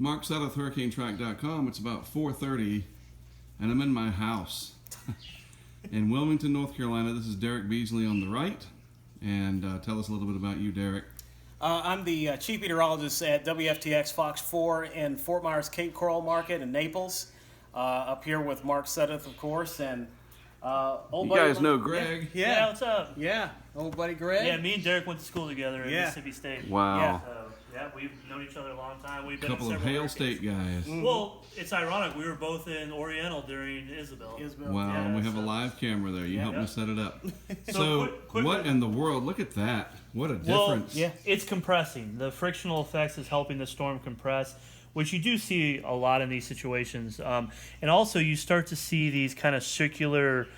Mark Sudduth, HurricaneTrack.com. It's about 4:30, and I'm in my house in Wilmington, North Carolina. This is Derek Beasley on the right, and tell us a little bit about you, Derek. I'm the chief meteorologist at WFTX Fox 4 in Fort Myers Cape Coral Market in Naples. Up here with Mark Sudduth, of course, and old You buddy guys know Greg. Yeah, what's up? yeah, old buddy Greg. Yeah, me and Derek went to school together at Mississippi State. Wow. Yeah. So, yeah, we've known each other a long time. We've A been couple at of several Hale hurricanes. State guys. Well, it's ironic. We were both in Oriental during Isabel. Wow, Yeah, and we have a so- live camera there. You helped me set it up. So, So, quick- what in the world? Look at that. What a Well, difference. yeah. it's compressing. The frictional effects is helping the storm compress, which you do see a lot in these situations. And also, you start to see these kind of circular,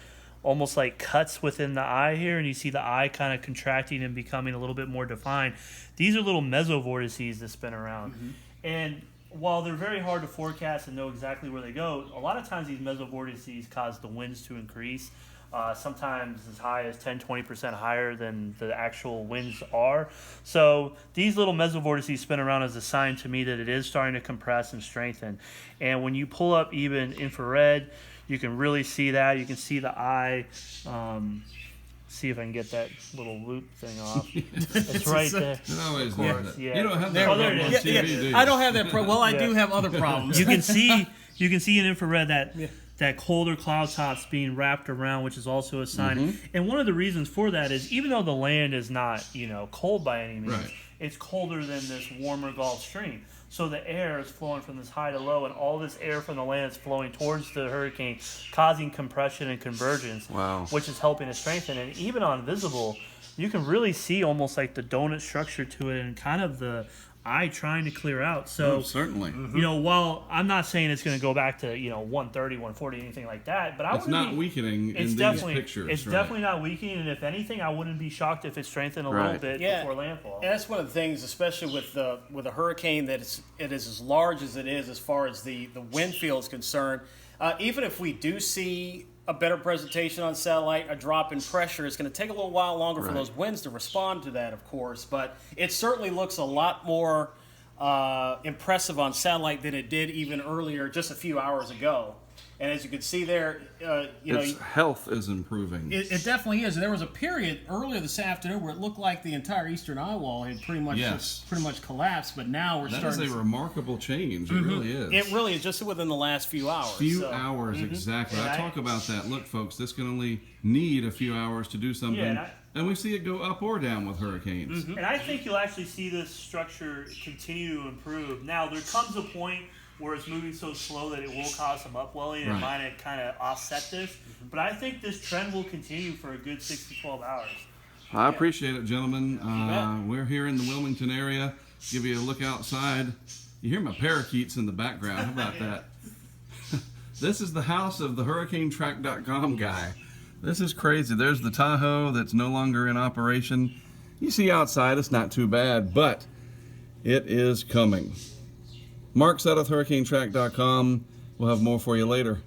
almost like cuts within the eye here, and you see the eye kind of contracting and becoming a little bit more defined. These are little mesovortices that spin around. And while they're very hard to forecast and know exactly where they go, a lot of times these mesovortices cause the winds to increase. Sometimes as high as 10-20% higher than the actual winds are. So these little mesovortices spin around as a sign to me that it is starting to compress and strengthen. And when you pull up even infrared, you can really see that. You can see the eye. See if I can get that little loop thing off. It's right there. It always does that. Yeah. You don't have that Oh, there on it TV, is. do you? I don't have that problem. Well, I Yeah. do have other problems. You can see in infrared that colder cloud tops being wrapped around, which is also a sign. And one of the reasons for that is even though the land is not, cold by any means, Right. it's colder than this warmer Gulf Stream. So the air is flowing from this high to low, and all this air from the land is flowing towards the hurricane, causing compression and convergence, Wow. which is helping to strengthen. And even on visible, you can really see almost like the donut structure to it and kind of the eye trying to clear out. So, Oh, certainly. while I'm not saying it's going to go back to 130, 140, anything like that, but I It's wouldn't not be, weakening in it's these definitely pictures. it's right? definitely not weakening, and if anything, I wouldn't be shocked if it strengthened a little Right. bit Yeah. before landfall. And that's one of the things, especially with a hurricane that it is as large as it is as far as the wind field is concerned. Even if we do see a better presentation on satellite, a drop in pressure, it's going to take a little while longer for Right. those winds to respond to that, of course. But it certainly looks a lot more impressive on satellite than it did even earlier, just a few hours ago. And as you can see there, Its health is improving. it definitely is. And there was a period earlier this afternoon where it looked like the entire eastern eye wall had pretty much collapsed. But now we're That starting. is a remarkable change. It really is. It really is just within the last few hours. Few hours, exactly. And I I- talk about that. Look, folks, this can only need a few hours to do something. Yeah, and we see it go up or down with hurricanes. And I think you'll actually see this structure continue to improve. Now, there comes a point where it's moving so slow that it will cause some upwelling and Right. might kind of offset this. But I think this trend will continue for a good 6 to 12 hours. I appreciate it, gentlemen. We're here in the Wilmington area. Give you a look outside. You hear my parakeets in the background. How about that? This is the house of the HurricaneTrack.com guy. This is crazy. There's the Tahoe that's no longer in operation. You see outside, it's not too bad, but it is coming. Mark Sudduth, HurricaneTrack.com. We'll have more for you later.